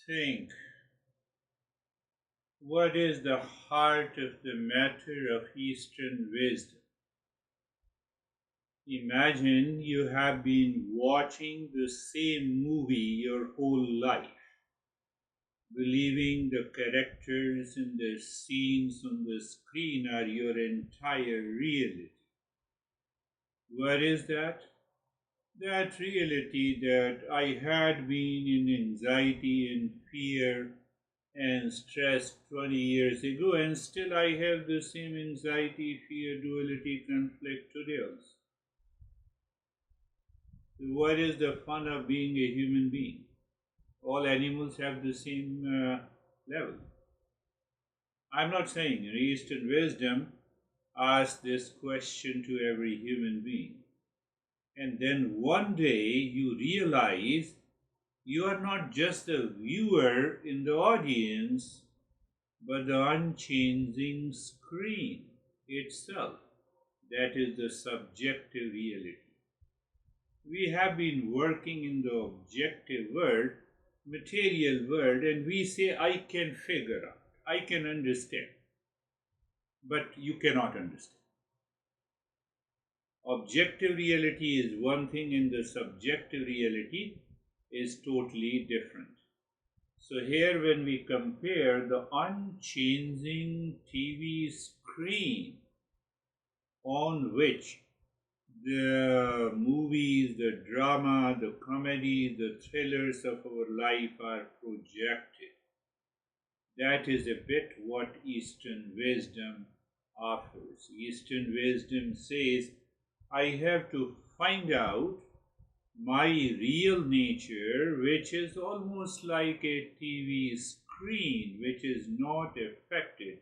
Think, what is the heart of the matter of Eastern wisdom? Imagine you have been watching the same movie your whole life, believing the characters and the scenes on the screen are your entire reality. What is that? That reality that I had been in anxiety and fear and stress 20 years ago, and still I have the same anxiety, fear, duality, conflict today also. So what is the fun of being a human being? All animals have the same level. I'm not saying Eastern wisdom asks this question to every human being. And then one day you realize you are not just a viewer in the audience, but the unchanging screen itself. That is the subjective reality. We have been working in the objective world, material world, and we say, I can figure out, I can understand. But you cannot understand. Objective reality is one thing, and the subjective reality is totally different. So, here, when we compare the unchanging TV screen on which the movies, the drama, the comedy, the thrillers of our life are projected, that is a bit what Eastern wisdom offers. Eastern wisdom says, I have to find out my real nature, which is almost like a TV screen, which is not affected,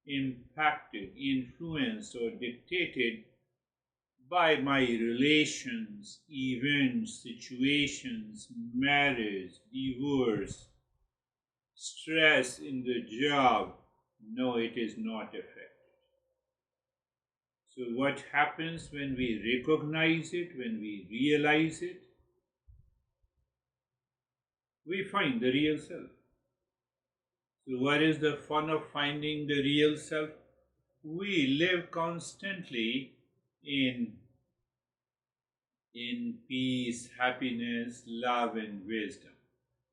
impacted, influenced, or dictated by my relations, events, situations, marriage, divorce, stress in the job. No, it is not affected. So, what happens when we recognize it, when we realize it? We find the real self. So, what is the fun of finding the real self? We live constantly in peace, happiness, love, and wisdom.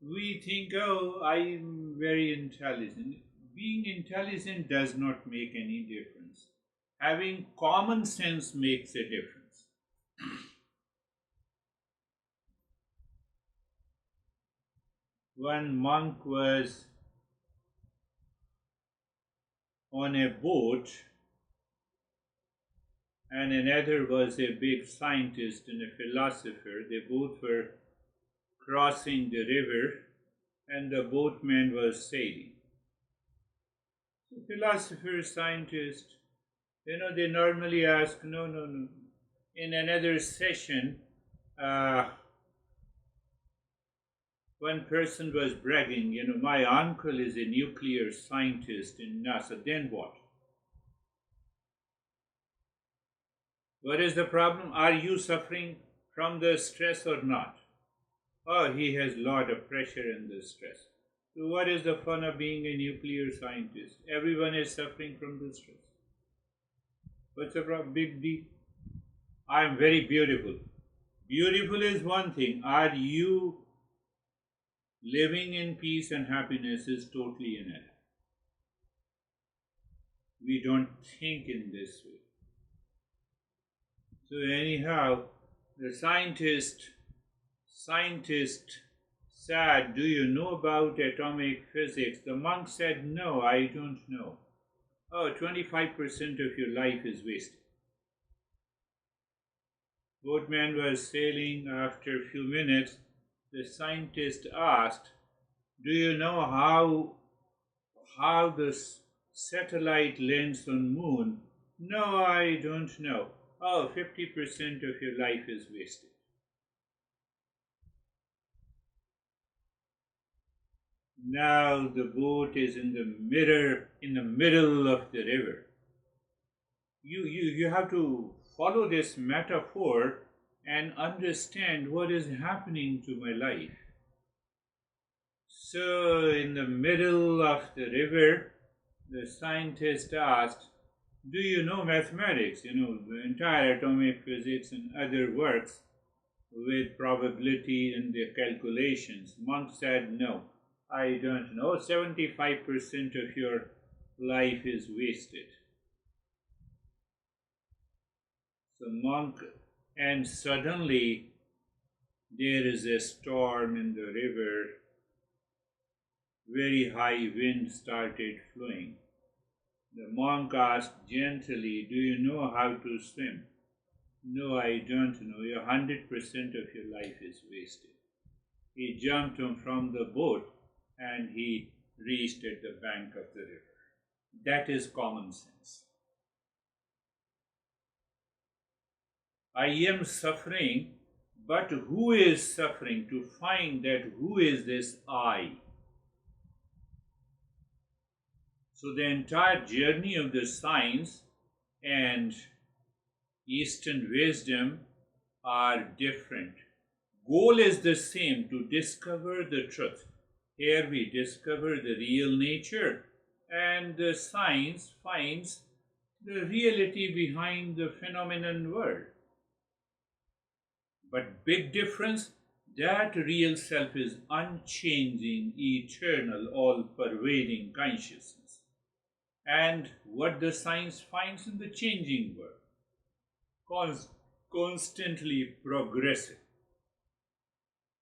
We think, oh, I'm very intelligent. Being intelligent does not make any difference. Having common sense makes a difference. One monk was on a boat, and another was a big scientist and a philosopher. They both were crossing the river, and the boatman was sailing. So, philosopher, scientist, they normally ask, no, no, no. In another session, one person was bragging, my uncle is a nuclear scientist in NASA. Then what? What is the problem? Are you suffering from the stress or not? Oh, he has a lot of pressure and the stress. So what is the fun of being a nuclear scientist? Everyone is suffering from the stress. What's the problem? Big deal. I am very beautiful. Beautiful is one thing. Are you living in peace and happiness is totally another. We don't think in this way. So anyhow, the scientist said, do you know about atomic physics? The monk said, no, I don't know. Oh, 25% of your life is wasted. Boatman was sailing. After a few minutes, the scientist asked, do you know how the satellite lands on moon? No, I don't know. Oh, 50% of your life is wasted. Now the boat is in the middle of the river. You have to follow this metaphor and understand what is happening to my life. So, in the middle of the river, the scientist asked, "Do you know mathematics? The entire atomic physics and other works with probability and the calculations." Monk said, "No, I don't know. 75% of your life is wasted." So, monk, and suddenly there is a storm in the river. Very high wind started flowing. The monk asked gently, "Do you know how to swim?" "No, I don't know. 100% of your life is wasted." He jumped from the boat and he reached at the bank of the river. That is common sense. I am suffering, but who is suffering? To find that who is this I. So the entire journey of the science and Eastern wisdom are different. Goal is the same, to discover the truth. Here we discover the real nature, and the science finds the reality behind the phenomenon world. But big difference, that real self is unchanging, eternal, all-pervading consciousness. And what the science finds in the changing world, constantly progressive.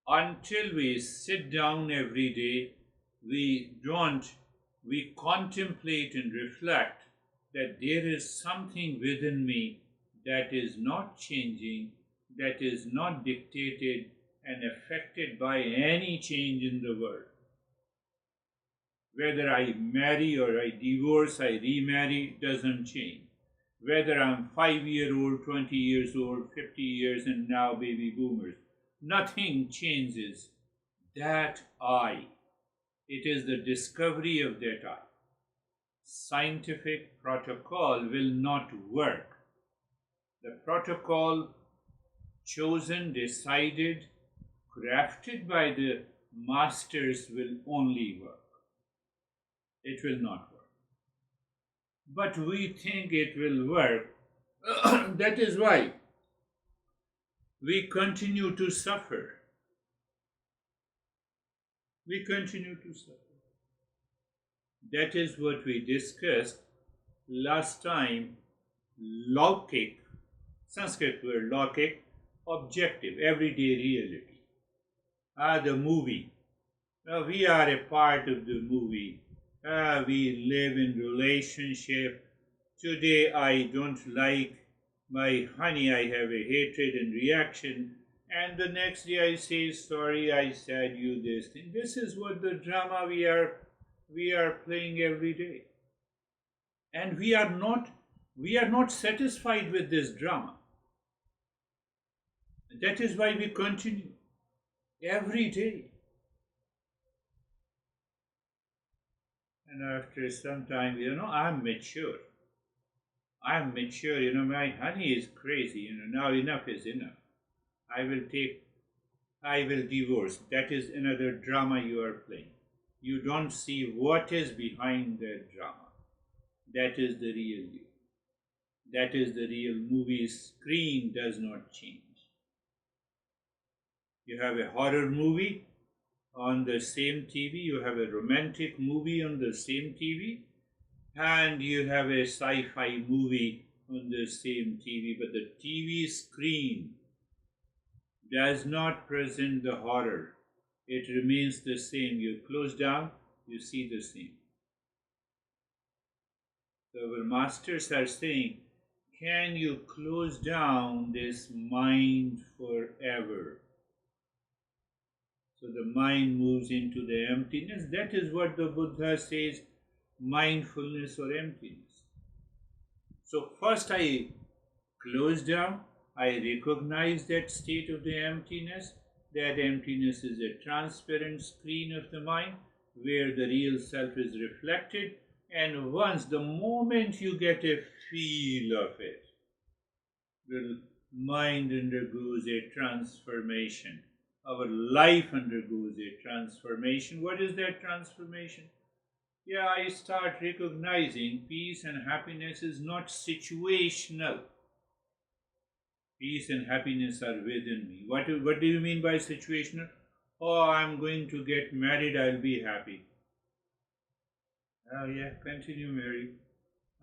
Until we sit down every day, we contemplate and reflect that there is something within me that is not changing, that is not dictated and affected by any change in the world. Whether I marry or I divorce, I remarry, doesn't change. Whether I'm 5-year-old, 20 years old, 50 years, and now baby boomers, nothing changes that I. It is the discovery of that I. Scientific protocol will not work. The protocol chosen, decided, crafted by the masters will only work. It will not work. But we think it will work. That is why we continue to suffer. We continue to suffer. That is what we discussed last time. Laukik, Sanskrit word laukik, objective, everyday reality. The movie. We are a part of the movie. We live in relationship. Today I don't like my honey, I have a hatred and reaction. And the next day I say, "Sorry, I said you this thing." This is what the drama we are playing every day. And we are not satisfied with this drama. That is why we continue every day. And after some time, I'm mature. I'm mature, my honey is crazy, now enough is enough. I will divorce. That is another drama you are playing. You don't see what is behind that drama. That is the real you. That is the real movie. Screen does not change. You have a horror movie on the same TV, you have a romantic movie on the same TV, and you have a sci-fi movie on the same TV, but the TV screen does not present the horror. It remains the same. You close down, you see the same. So our masters are saying, can you close down this mind forever? So the mind moves into the emptiness. That is what the Buddha says, mindfulness or emptiness. So first I close down, I recognize that state of the emptiness. That emptiness is a transparent screen of the mind where the real self is reflected, and once the moment you get a feel of it, the mind undergoes a transformation Our life undergoes a transformation. What is that transformation? Yeah, I start recognizing peace and happiness is not situational. Peace and happiness are within me. What do you mean by situational? Oh, I'm going to get married, I'll be happy. Oh, yeah, continue, Mary.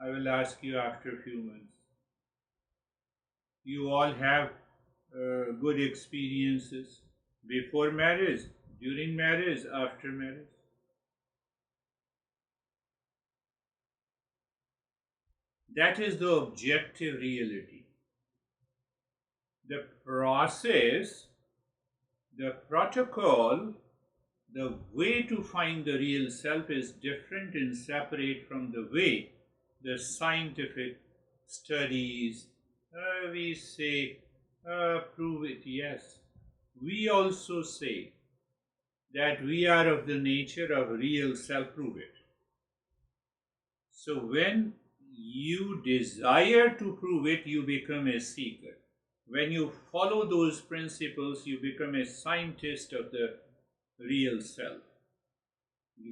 I will ask you after a few months. You all have good experiences before marriage, during marriage, after marriage. That is the objective reality. The process, the protocol, the way to find the real self is different and separate from the way the scientific studies, we say, prove it, yes. We also say that we are of the nature of real self, prove it. So when you desire to prove it, you become a seeker. When you follow those principles, you become a scientist of the real self.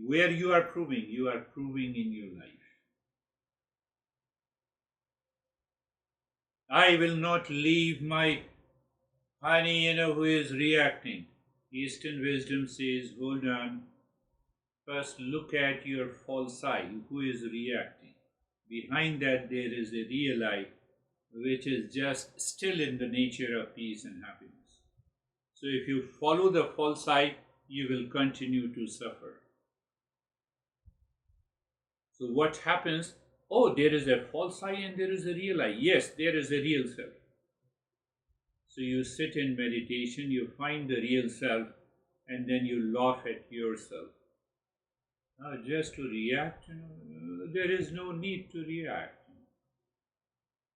Where you are proving in your life. I will not leave my honey, who is reacting. Eastern wisdom says, hold on. First look at your false eye, who is reacting. Behind that there is a real eye, which is just still in the nature of peace and happiness. So if you follow the false eye, you will continue to suffer. So what happens? Oh, there is a false I and there is a real I. Yes, there is a real self. So you sit in meditation, you find the real self, and then you laugh at yourself. Just to react, there is no need to react.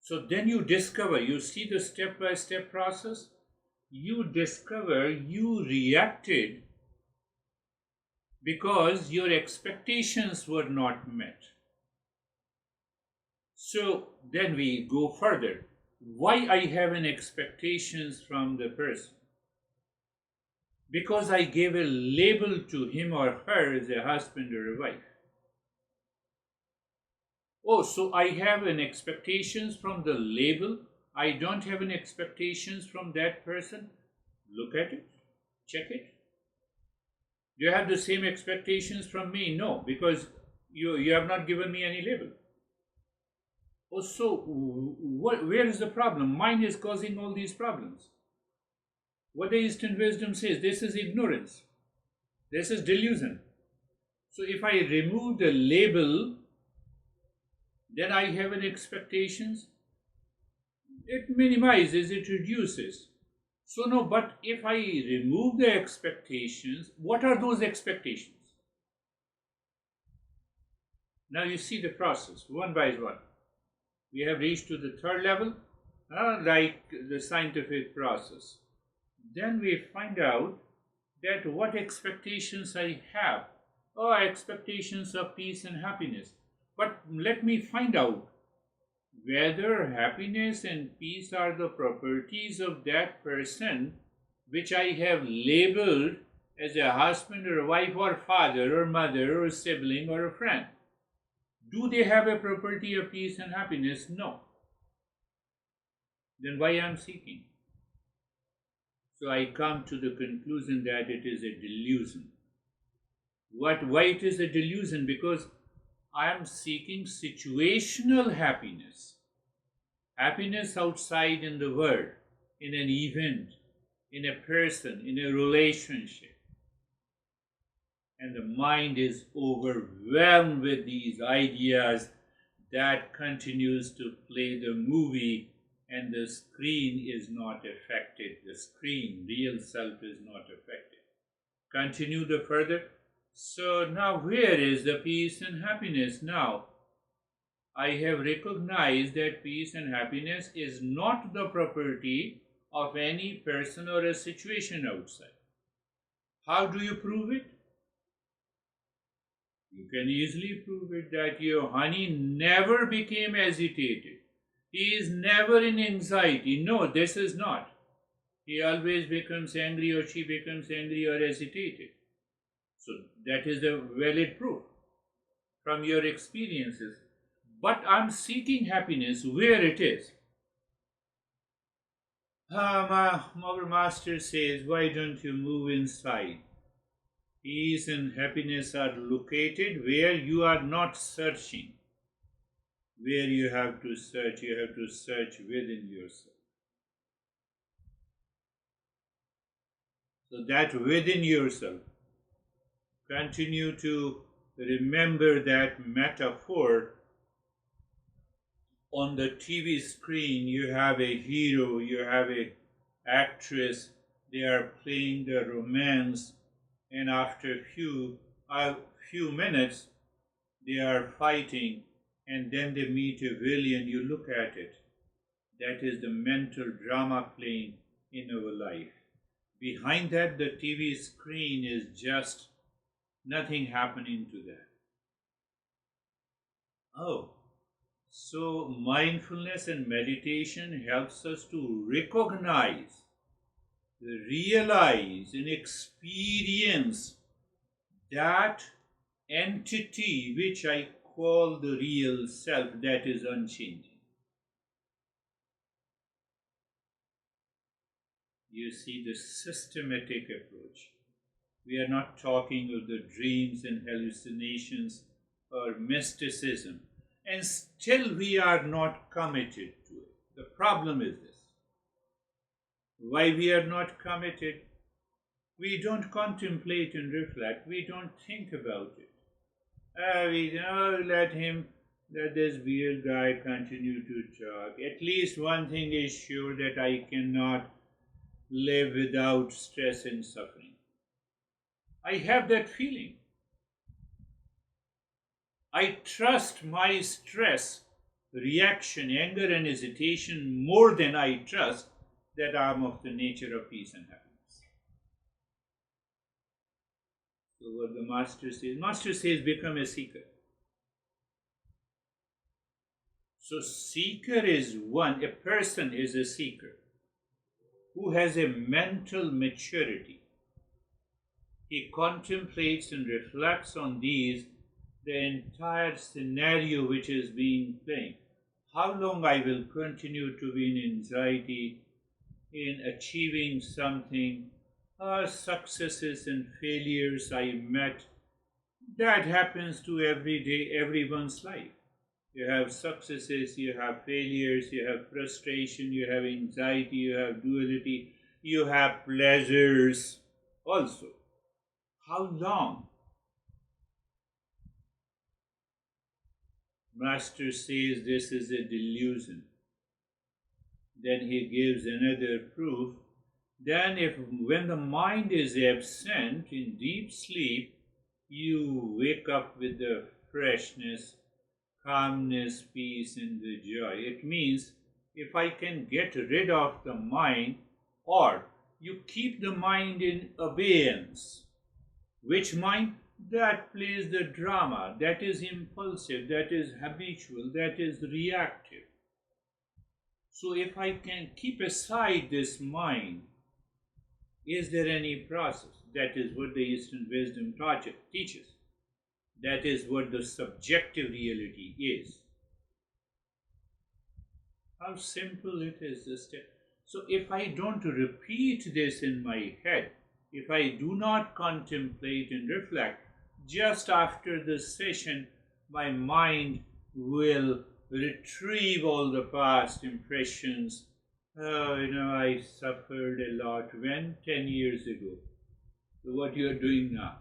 So then you discover, you see the step-by-step process, you discover you reacted because your expectations were not met. So then we go further. Why I have an expectations from the person? Because I gave a label to him or her as a husband or a wife. Oh, so I have an expectations from the label. I don't have an expectations from that person. Look at it. Check it. Do you have the same expectations from me? No, because you have not given me any label. Oh, so where is the problem? Mind is causing all these problems. What the Eastern wisdom says, this is ignorance. This is delusion. So if I remove the label, then I have an expectations. It minimizes, it reduces. So no, but if I remove the expectations, what are those expectations? Now you see the process, one by one. We have reached to the third level, like the scientific process. Then we find out that what expectations I have. Oh, expectations of peace and happiness. But let me find out whether happiness and peace are the properties of that person which I have labeled as a husband or a wife or father or mother or sibling or a friend. Do they have a property of peace and happiness? No. Then why I am seeking? So I come to the conclusion that it is a delusion. Why it is a delusion? Because I am seeking situational happiness. Happiness outside in the world, in an event, in a person, in a relationship. And the mind is overwhelmed with these ideas that continues to play the movie, and the screen is not affected. The screen, real self, is not affected. Continue the further. So now where is the peace and happiness? Now I have recognized that peace and happiness is not the property of any person or a situation outside. How do you prove it? You can easily prove it that your honey never became agitated. He is never in anxiety. No, this is not. He always becomes angry or she becomes angry or agitated. So that is a valid proof from your experiences. But I'm seeking happiness where it is. Our master says, why don't you move inside? Peace and happiness are located where you are not searching. Where you have to search within yourself. So that within yourself, continue to remember that metaphor. On the TV screen, you have a hero, you have a actress, they are playing the romance, and after a few minutes, they are fighting, and then they meet a villain. You look at it. That is the mental drama playing in our life. Behind that, the TV screen is just nothing happening to that. Oh, so mindfulness and meditation helps us to recognize, realize, and experience that entity which I call the real self, that is unchanging. You see the systematic approach. We are not talking of the dreams and hallucinations or mysticism, and still we are not committed to it. The problem is this. Why we are not committed? We don't contemplate and reflect. We don't think about it. Let this weird guy continue to talk. At least one thing is sure, that I cannot live without stress and suffering. I have that feeling. I trust my stress, reaction, anger, and hesitation more than I trust that I am of the nature of peace and happiness. So, what the Master says, become a seeker. So, seeker is a person is a seeker who has a mental maturity. He contemplates and reflects on the entire scenario which is being played. How long I will continue to be in anxiety in achieving something, successes and failures I met. That happens to everyone's life. You have successes, you have failures, you have frustration, you have anxiety, you have duality, you have pleasures also. How long? Master says this is a delusion. Then he gives another proof. Then when the mind is absent in deep sleep, you wake up with the freshness, calmness, peace, and the joy. It means if I can get rid of the mind, or you keep the mind in abeyance. Which mind? That plays the drama, that is impulsive, that is habitual, that is reactive. So if I can keep aside this mind, is there any process? That is what the Eastern wisdom teaches. That is what the subjective reality is. How simple it is. So if I don't repeat this in my head, if I do not contemplate and reflect, just after the session, my mind will retrieve all the past impressions. I suffered a lot when 10 years ago. So what you are doing now?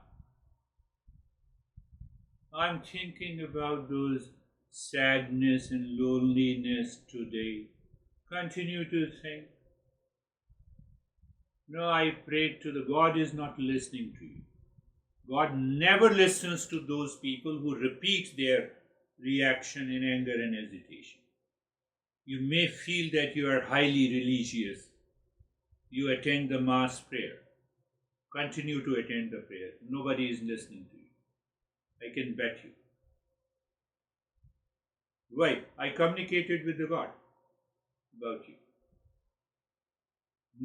I'm thinking about those sadness and loneliness today. Continue to think. No, I prayed to the God is not listening to you. God never listens to those people who repeat their reaction in anger and hesitation. You may feel that you are highly religious. You attend the mass prayer. Continue to attend the prayer. Nobody is listening to you. I can bet you. Why? I communicated with the God about you.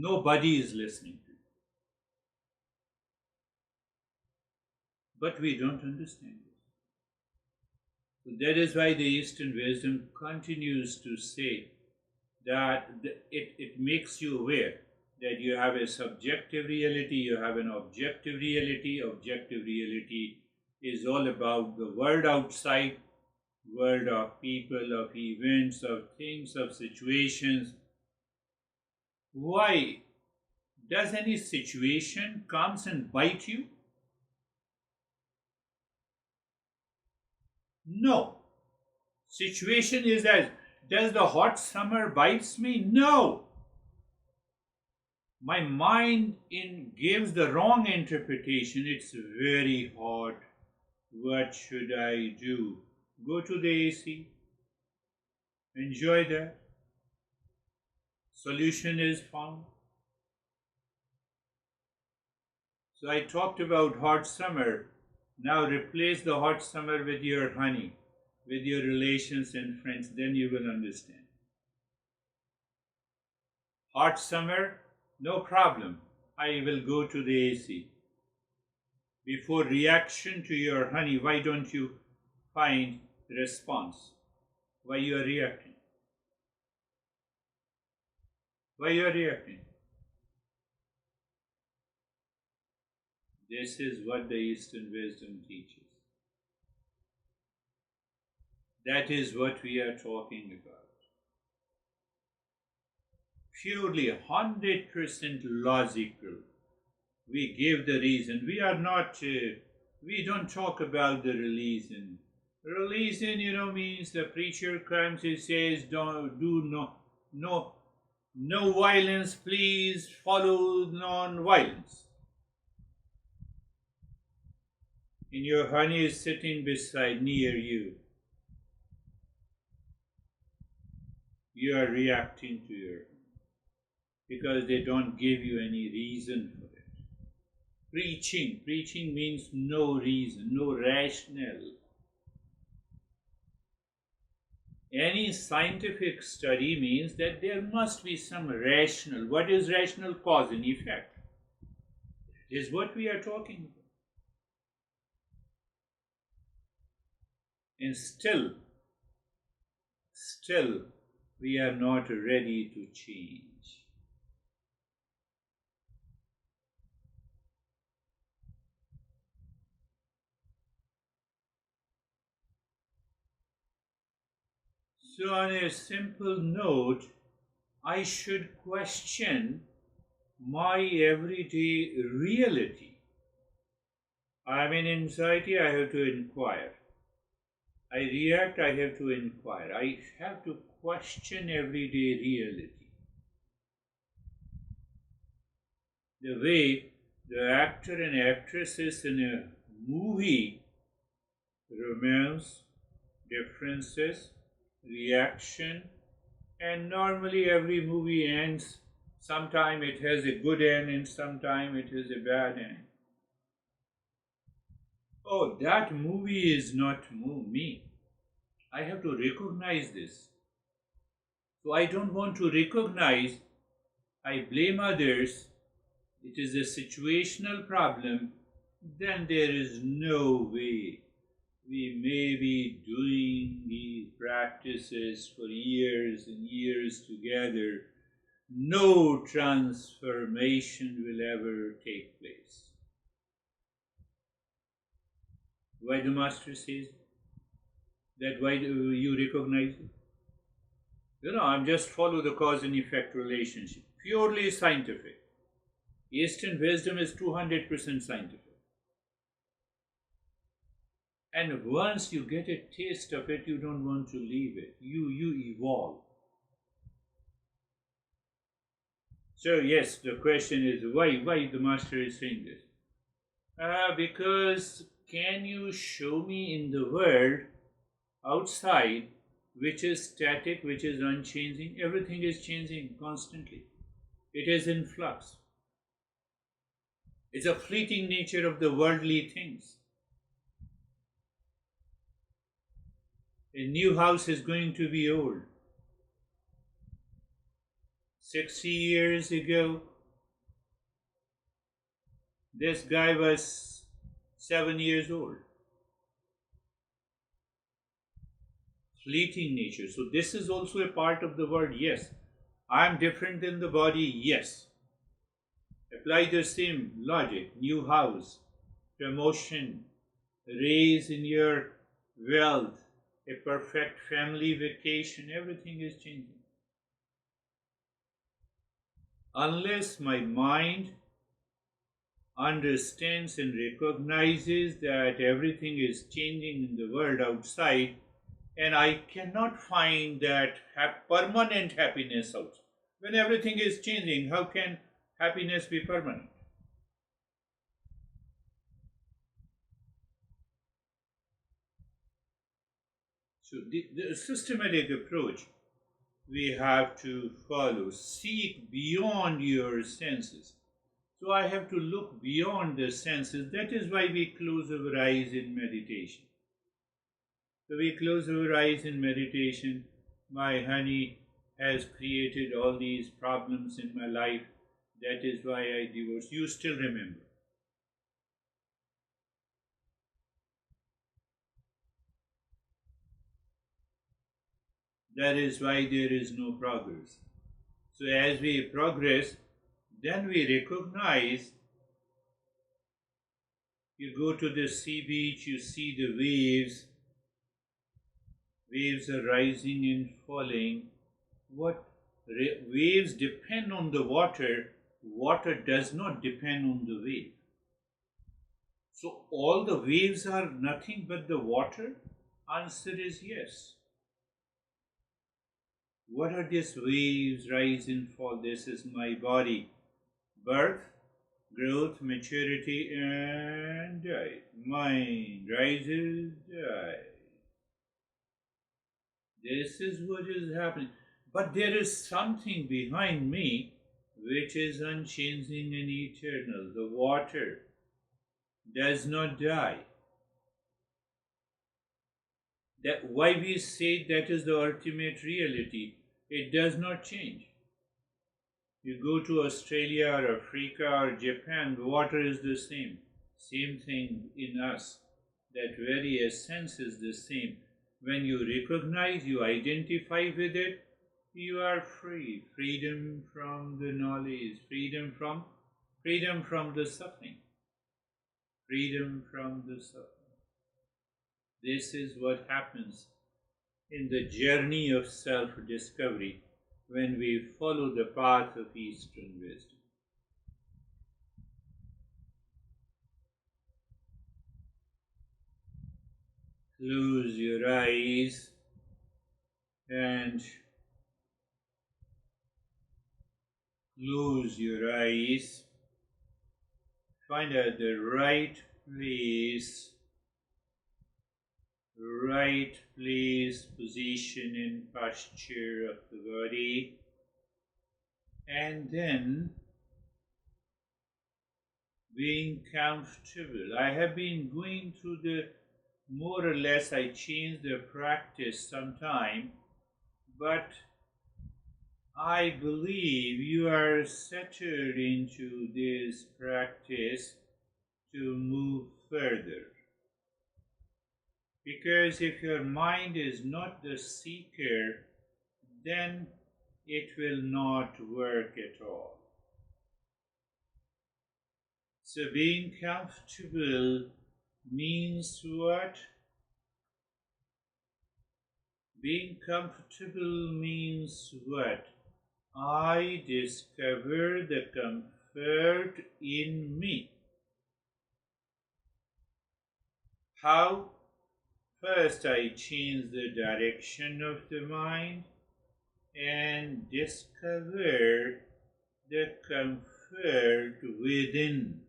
Nobody is listening to you. But we don't understand it. So that is why the Eastern wisdom continues to say that it makes you aware that you have a subjective reality, you have an objective reality. Objective reality is all about the world outside, world of people, of events, of things, of situations. Why does any situation comes and bite you? No. Situation is as, does the hot summer bites me? No. My mind gives the wrong interpretation. It's very hot. What should I do? Go to the AC. Enjoy that. Solution is found. So I talked about hot summer. Now replace the hot summer with your honey, with your relations and friends, then you will understand. Hot summer, no problem. I will go to the AC. Before reaction to your honey, why don't you find response? Why you are reacting? Why you are reacting? This is what the Eastern wisdom teaches. That is what we are talking about. Purely 100% logical. We give the reason. We are not, we don't talk about the religion. Religion, means the preacher comes, he says, don't do no violence, please follow non-violence. And your honey is sitting beside, near you. You are reacting to your honey because they don't give you any reason for it. Preaching means no reason, no rationale. Any scientific study means that there must be some rational. What is rational? Cause and effect. That is what we are talking about. And still, we are not ready to change. So on a simple note, I should question my everyday reality. I am in anxiety, I have to inquire. I react, I have to inquire. I have to question everyday reality. The way the actor and actresses in a movie, romance, differences, reaction, and normally every movie ends. Sometime it has a good end and sometime it has a bad end. Oh, that movie is not me. I have to recognize this. So I don't want to recognize, I blame others, it is a situational problem, then there is no way. We may be doing these practices for years and years together. No transformation will ever take place. Why the master says that? Why do you recognize it? I'm just follow the cause and effect relationship. Purely scientific. Eastern wisdom is 200% scientific. And once you get a taste of it, you don't want to leave it. You evolve. So yes, the question is why the master is saying this? Because can you show me in the world outside which is static, which is unchanging? Everything is changing constantly. It is in flux. It's a fleeting nature of the worldly things. A new house is going to be old. 60 years ago, this guy was 7 years old. Fleeting nature. So, this is also a part of the word yes. I am different than the body, yes. Apply the same logic. New house, promotion, raise in your wealth, a perfect family vacation, everything is changing. Unless my mind understands and recognizes that everything is changing in the world outside, and I cannot find that permanent happiness outside. When everything is changing, how can happiness be permanent? So, the systematic approach we have to follow, seek beyond your senses. So, I have to look beyond the senses. That is why we close our eyes in meditation. So, we close our eyes in meditation. My honey has created all these problems in my life. That is why I divorced. You still remember. That is why there is no progress. So, as we progress, then we recognize. You go to the sea beach, you see the waves. Waves are rising and falling. What waves depend on the water, water does not depend on the wave. So, all the waves are nothing but the water? Answer is yes. What are these waves, rise and fall? This is my body. Birth, growth, maturity, and die. Mind rises, dies. This is what is happening. But there is something behind me which is unchanging and eternal. The water does not die. That why we say that is the ultimate reality. It does not change. You go to Australia or Africa or Japan, the water is the same. Same thing in us. That very essence is the same. When you recognize, you identify with it, you are free. Freedom from the knowledge, freedom from the suffering. Freedom from the suffering. This is what happens in the journey of self-discovery when we follow the path of Eastern wisdom. Close your eyes and close your eyes. Find out the right place, position and posture of the body, and then being comfortable. I have been going through the more or less, I changed the practice sometime, but I believe you are settled into this practice to move further. Because if your mind is not the seeker, then it will not work at all. So being comfortable means what? Being comfortable means what? I discover the comfort in me. How? First, I change the direction of the mind and discover the comfort within,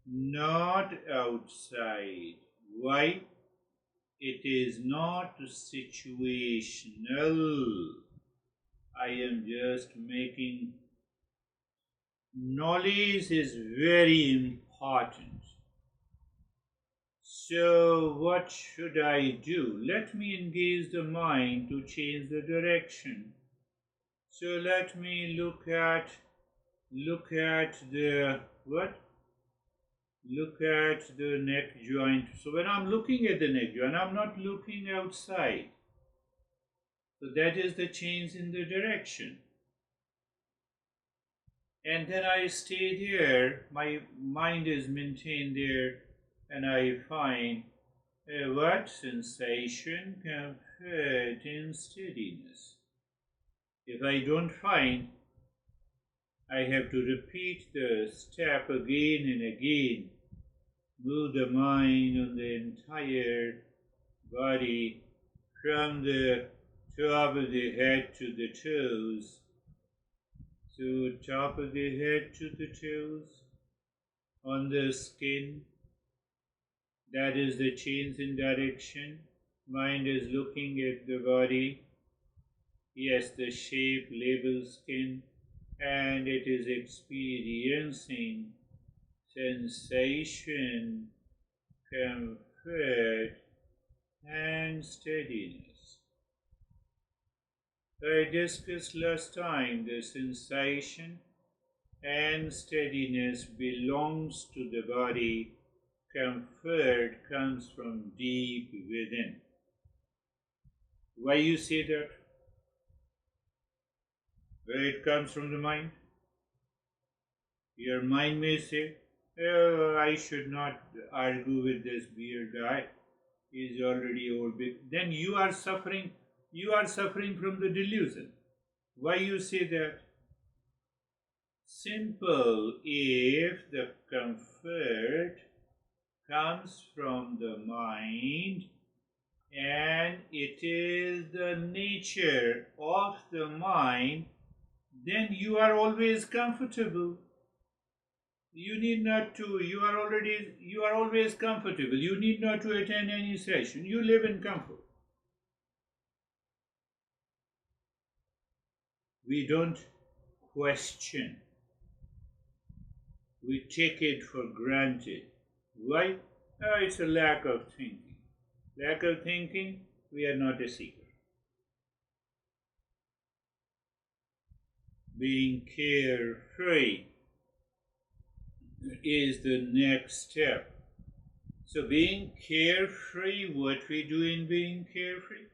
not outside. Why? It is not situational. I am just making knowledge is very important. So, what should I do? Let me engage the mind to change the direction. So let me look at the what? Look at the neck joint. So when I'm looking at the neck joint, I'm not looking outside. So that is the change in the direction. And then I stay there, my mind is maintained there, and I find what sensation, comfort, and steadiness. If I don't find, I have to repeat the step again and again, move the mind on the entire body from the top of the head to the toes, to top of the head to the toes, on the skin. That is the change in direction. Mind is looking at the body. Yes, the shape labels skin, and it is experiencing sensation, comfort, and steadiness. I discussed last time the sensation and steadiness belongs to the body. Comfort comes from deep within. Why you say that? Well, it comes from the mind. Your mind may say, oh, I should not argue with this beer guy. He's already old. Then you are suffering from the delusion. Why you say that? Simple. If the comfort comes from the mind and it is the nature of the mind, then you are always comfortable. You need not to, you are always comfortable. You need not to attend any session. You live in comfort. We don't question. We take it for granted. Why? Oh, it's a lack of thinking. Lack of thinking, we are not a seeker. Being carefree is the next step. So being carefree, what we do in being carefree?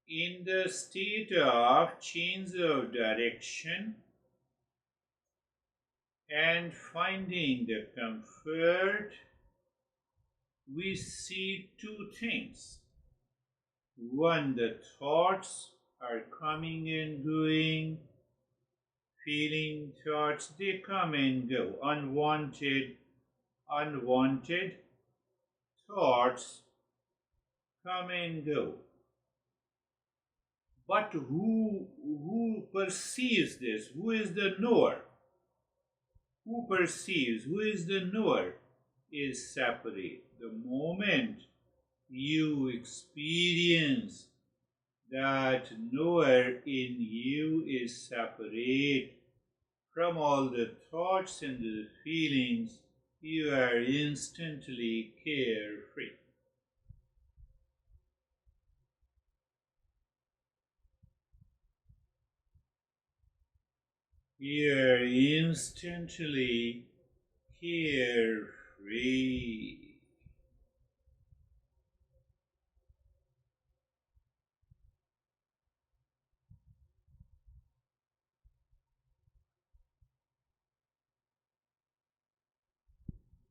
In the state of change of direction and finding the comfort, we see two things. One, the thoughts are coming and going, feeling thoughts, they come and go. Unwanted thoughts come and go. But who perceives this? Who is the knower? Who perceives? Who is the knower? Is separate. The moment you experience that knower in you is separate from all the thoughts and the feelings, you are instantly carefree. You are instantly carefree.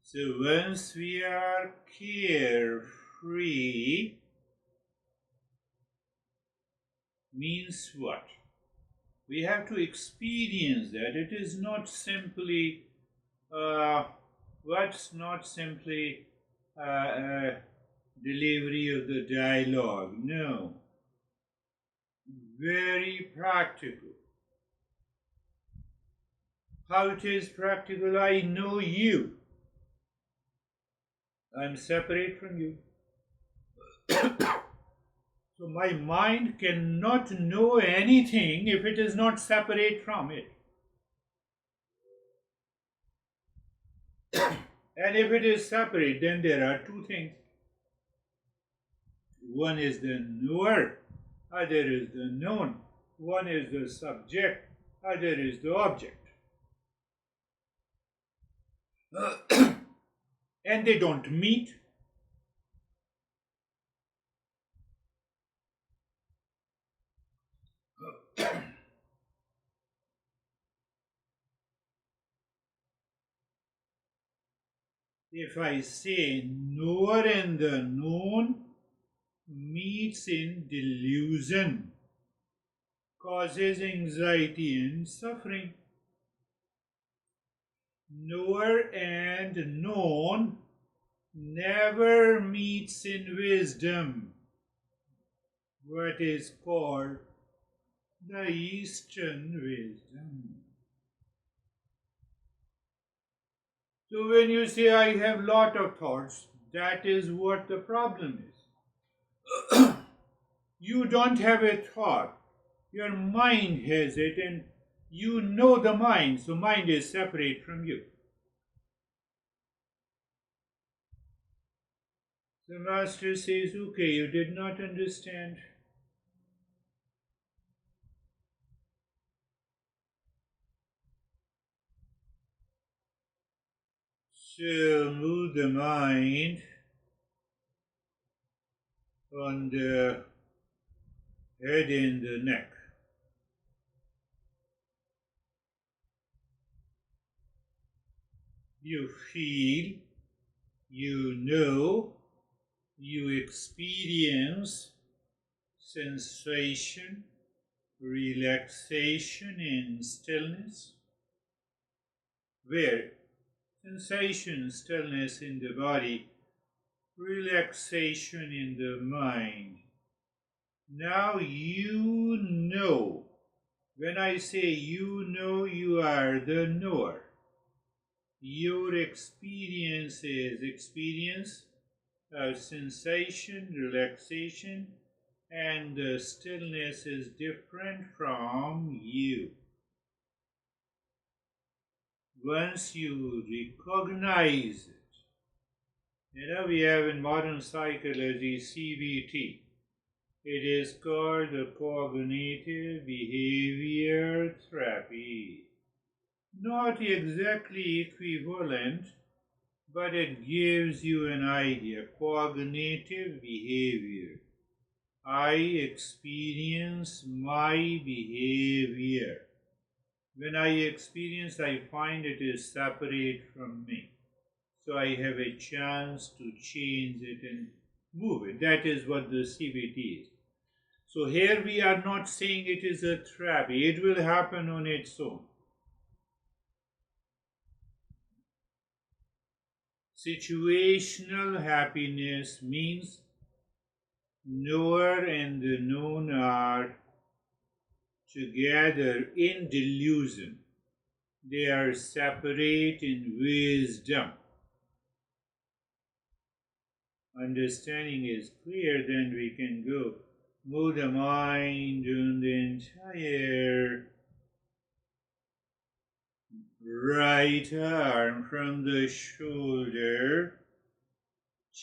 So once we are carefree, means what? We have to experience that. It is not simply what's not simply delivery of the dialogue. No. Very practical. How it is practical? I know you. I'm separate from you. So my mind cannot know anything if it is not separate from it. And if it is separate, then there are two things. One is the knower, other is the known. One is the subject, other is the object. And they don't meet. If I say knower and the known meets in delusion, causes anxiety and suffering. Knower and known never meets in wisdom, what is called the Eastern wisdom. So when you say I have lot of thoughts, that is what the problem is. You don't have a thought. Your mind has it, and you know the mind, so mind is separate from you. The master says, okay, you did not understand. So move the mind on the head and the neck. You feel, you know, you experience sensation, relaxation, and stillness. Where? Sensation, stillness in the body, relaxation in the mind. Now you know. When I say you know, you are the knower. Your experience is experience of sensation, relaxation, and the stillness is different from you. Once you recognize it, we have in modern psychology CBT. It is called the cognitive behavior therapy. Not exactly equivalent, but it gives you an idea. Cognitive behavior. I experience my behavior. When I experience, I find it is separate from me. So I have a chance to change it and move it. That is what the CBT is. So here we are not saying it is a therapy. It will happen on its own. Situational happiness means knower and the known are together in delusion. They are separate in wisdom. Understanding is clear, then we can go move the mind on the entire right arm from the shoulder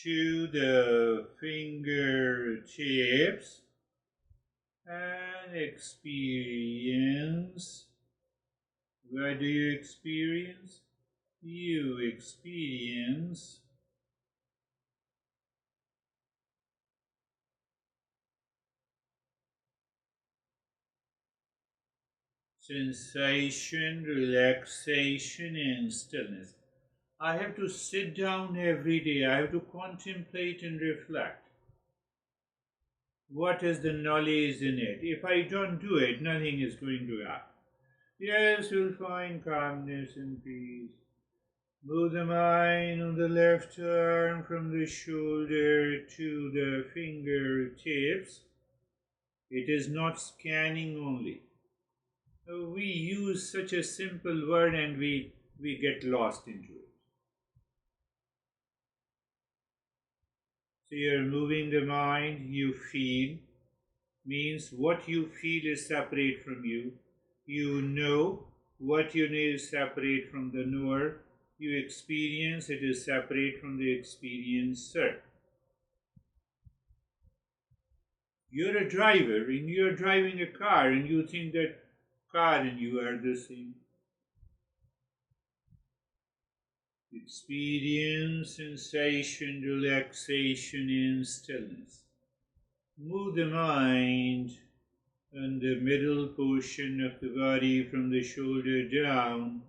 to the fingertips and experience. What do you experience? You experience sensation, relaxation, and stillness. I have to sit down every day. I have to contemplate and reflect. What is the knowledge in it? If I don't do it, nothing is going to happen. Yes, you'll find calmness and peace. Move the mind on the left arm from the shoulder to the fingertips. It is not scanning only. We use such a simple word and we get lost into it. So you're moving the mind, you feel, means what you feel is separate from you. You know what you know is separate from the knower. You experience it is separate from the experiencer. You're a driver and you're driving a car and you think that car and you are the same. Experience sensation, relaxation, and stillness. Move the mind and the middle portion of the body from the shoulder down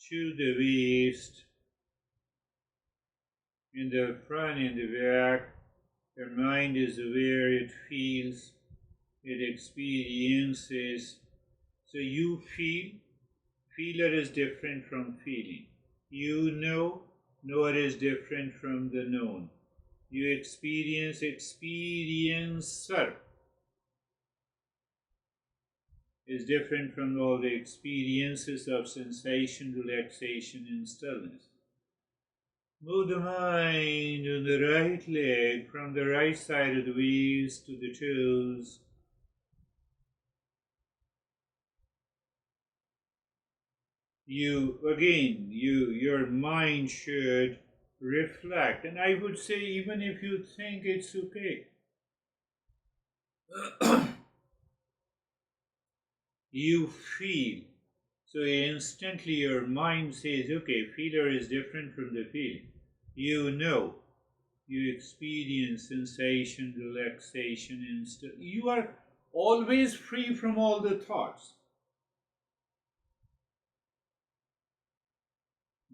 to the waist, in the front and the back. Your mind is aware, it feels, it experiences. So you feel, feeler is different from feeling. You know, knower is different from the known. You experience, experiencer is different from all the experiences of sensation, relaxation, and stillness. Move the mind on the right leg from the right side of the waist to the toes. Your mind should reflect. And I would say, even if you think it's okay, you feel. So instantly your mind says, okay, feeler is different from the feeling. You know, you experience sensation, relaxation, and you are always free from all the thoughts.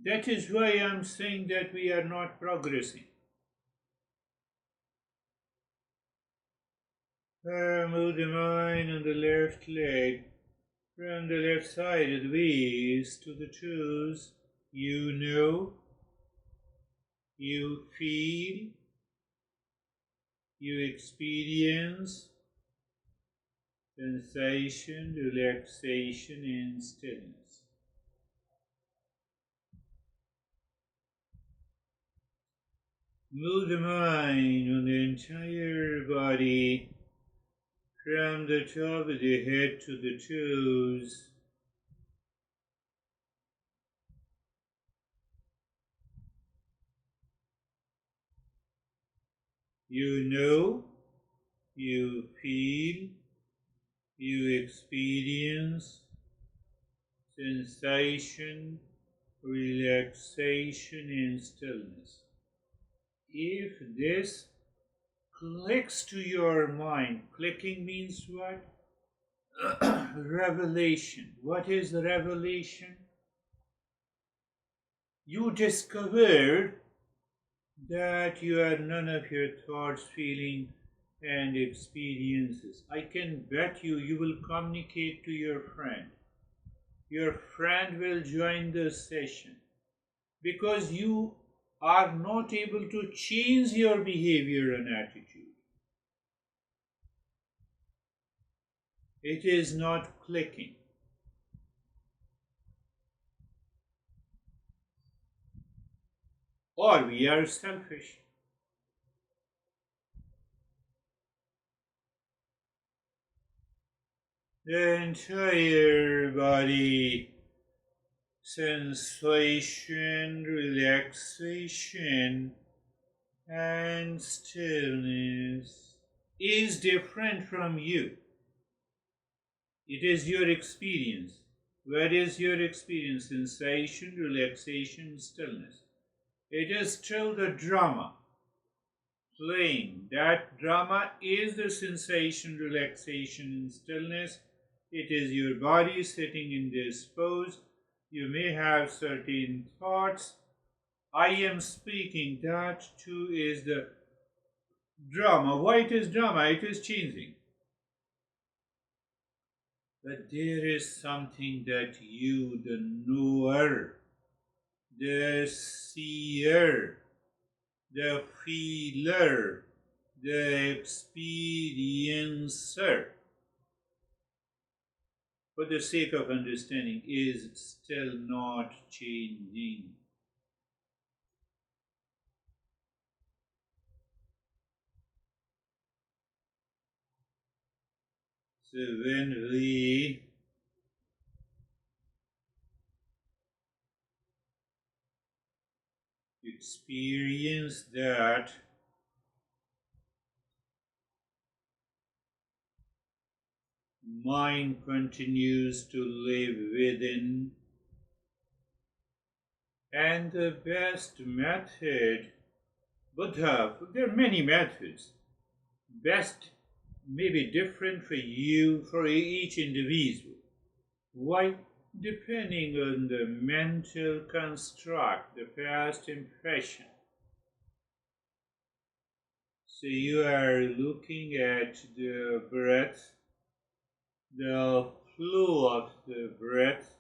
That is why I'm saying that we are not progressing. Move the mind on the left leg from the left side of the waist to the toes. You know, you feel, you experience sensation, relaxation, and stillness. Move the mind on the entire body from the top of the head to the toes. You know, you feel, you experience sensation, relaxation, and stillness. If this clicks to your mind, clicking means what? Revelation. What is revelation? You discovered that you are none of your thoughts, feeling, and experiences. I can bet you will communicate to your friend. Your friend will join the session because you are not able to change your behavior and attitude. It is not clicking. Or we are selfish. The entire body, sensation, relaxation, and stillness is different from you. It is your experience. What is your experience? Sensation, relaxation, stillness. It is still the drama playing. That drama is the sensation, relaxation, and stillness. It is your body sitting in this pose. You may have certain thoughts. I am speaking. That too is the drama. Why it is drama? It is changing. But there is something that you, the knower, the seer, the feeler, the experiencer, for the sake of understanding, is still not changing. So when we experience that, mind continues to live within. And the best method, Buddha, there are many methods. Best may be different for you, for each individual. Why? Depending on the mental construct, the past impression. So you are looking at the breath, the flow of the breath.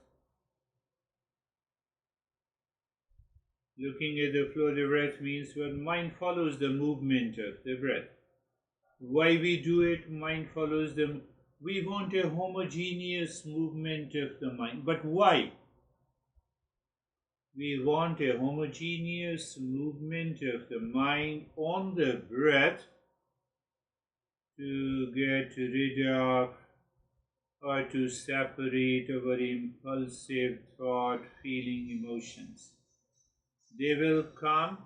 Looking at the flow of the breath means what mind follows the movement of the breath. Why we do it? Mind follows them. We want a homogeneous movement of the mind. But why? We want a homogeneous movement of the mind on the breath to get rid of or to separate our impulsive thought, feeling, emotions. They will come,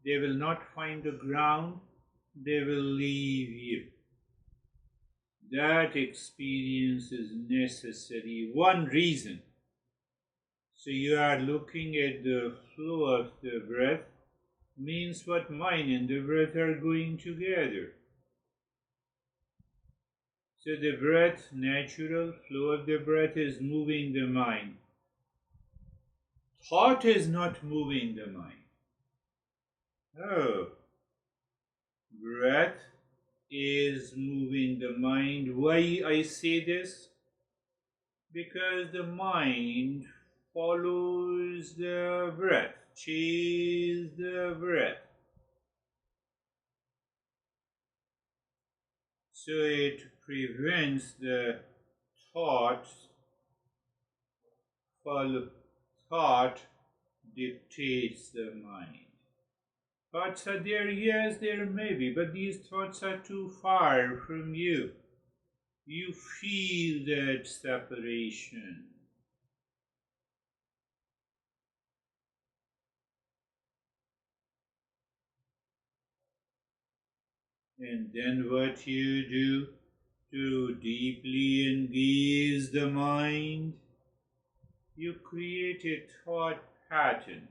they will not find the ground, they will leave you. That experience is necessary. One reason. So you are looking at the flow of the breath, means what mind and the breath are going together. So the breath, natural flow of the breath is moving the mind. Thought is not moving the mind. Oh, breath is moving the mind. Why I say this? Because the mind follows the breath, chase the breath. So it prevents the thoughts, thought dictates the mind. Thoughts are there, yes, there may be, but these thoughts are too far from you. You feel that separation. And then what you do to deeply engage the mind, you create a thought pattern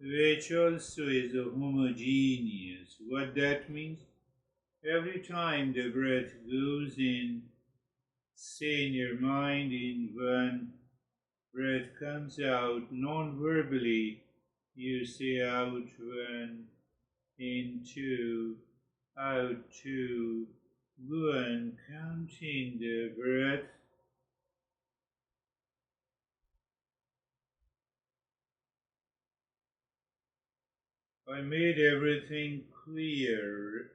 which also is a homogeneous. What that means? Every time the breath goes in, say in your mind in one, breath comes out non-verbally, you say out one, in two, out two, one, counting the breath. I made everything clear,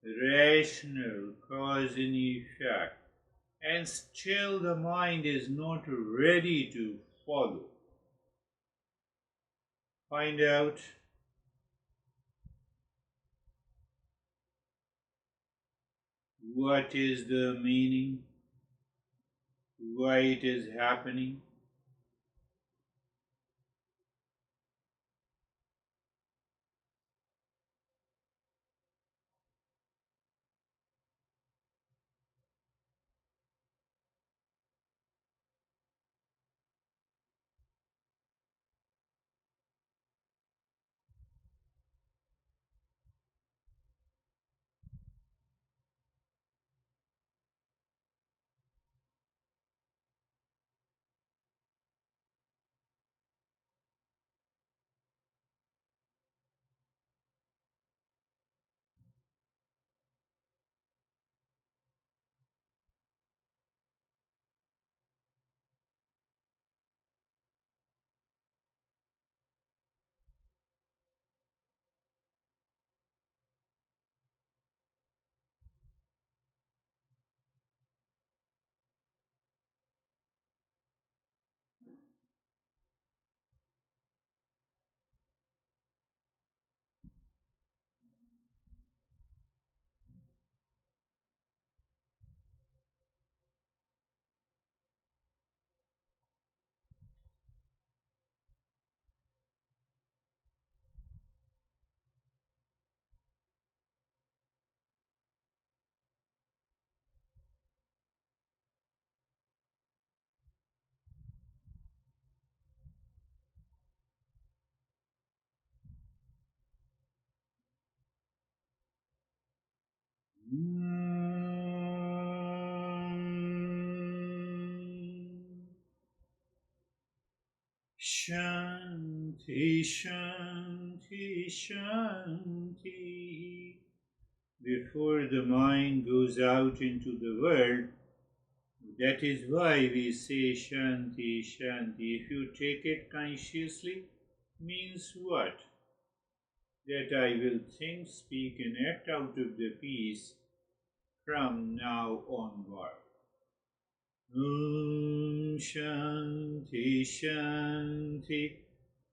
rational, cause and effect, and still the mind is not ready to follow. Find out what is the meaning, why it is happening. Shanti, Shanti, Shanti. Before the mind goes out into the world, that is why we say Shanti, Shanti. If you take it consciously, means what? That I will think, speak, and act out of the peace from now onward. Om Shanti, Shanti,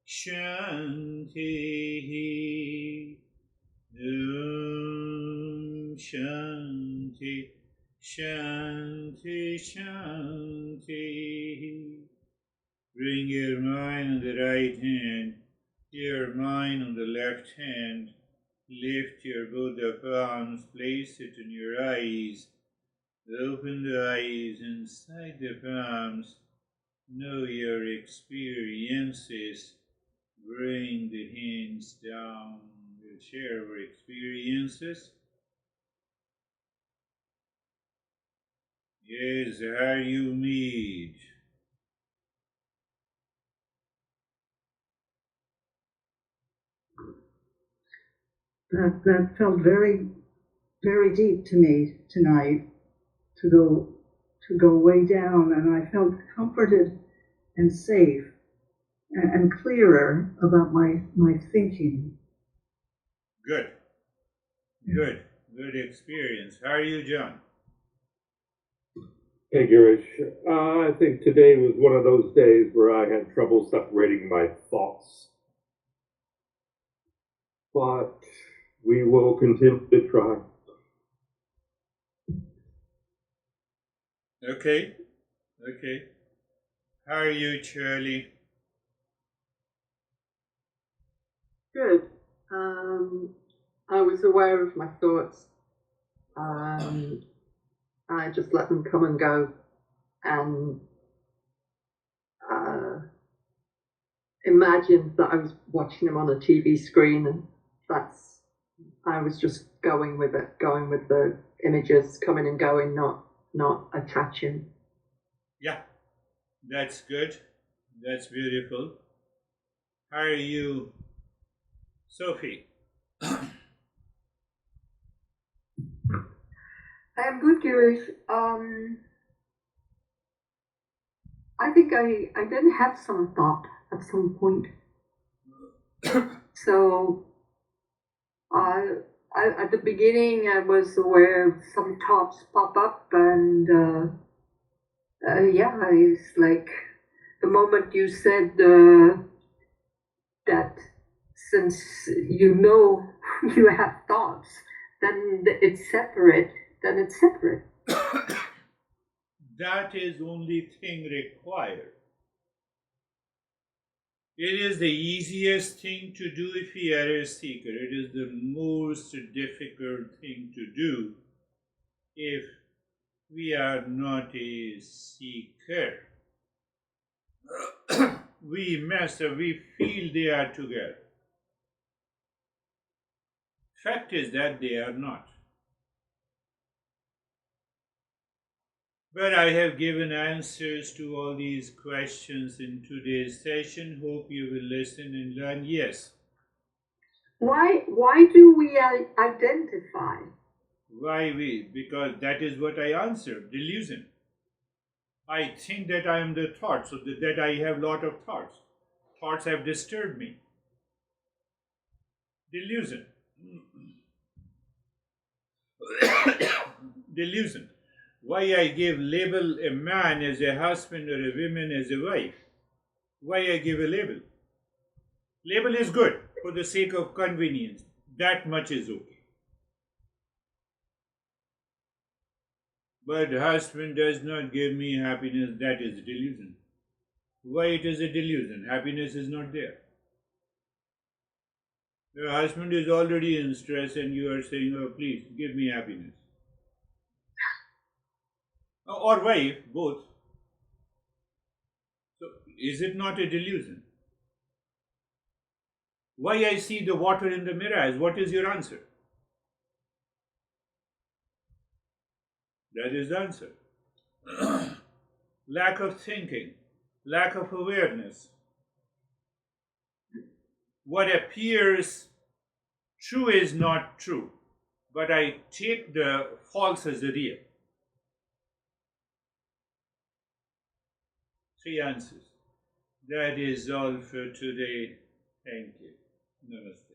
Shanti. Om Shanti, Shanti, Shanti. Bring your mind on the right hand, your mind on the left hand. Lift your both the palms, place it in your eyes. Open the eyes inside the palms. Know your experiences. Bring the hands down. We'll share our experiences. Yes, how you meet. That felt very, very deep to me tonight, to go way down, and I felt comforted and safe and clearer about my thinking. Good experience. How are you, John? Hey, Girish. I think today was one of those days where I had trouble separating my thoughts. But we will continue to try. Okay. How are you, Charlie? Good. I was aware of my thoughts. I just let them come and go, and imagined that I was watching them on a TV screen, and I was just going with it, going with the images coming and going, not attaching. Yeah, that's good. That's beautiful. How are you, Sophie? I am good, Girish. I think I did have some thought at some point. So, at the beginning, I was aware of some thoughts pop up, and yeah, it's like the moment you said that since you know you have thoughts, then it's separate. Then it's separate. That is only thing required. It is the easiest thing to do if we are a seeker. It is the most difficult thing to do if we are not a seeker. We mess up, we feel they are together. Fact is that they are not. But I have given answers to all these questions in today's session. Hope you will listen and learn. Yes. Why do we identify? Why we? Because that is what I answered. Delusion. I think that I am the thought, so that I have lot of thoughts. Thoughts have disturbed me. Delusion. Delusion. Why I give label a man as a husband or a woman as a wife? Why I give a label? Label is good for the sake of convenience. That much is okay. But husband does not give me happiness. That is delusion. Why it is a delusion? Happiness is not there. Your husband is already in stress and you are saying, oh, please give me happiness. Or wife, both. So is it not a delusion? Why I see the water in the mirror? What is your answer? That is the answer. Lack of thinking, lack of awareness. What appears true is not true, but I take the false as the real. Three answers. That is all for today. Thank you. Namaste.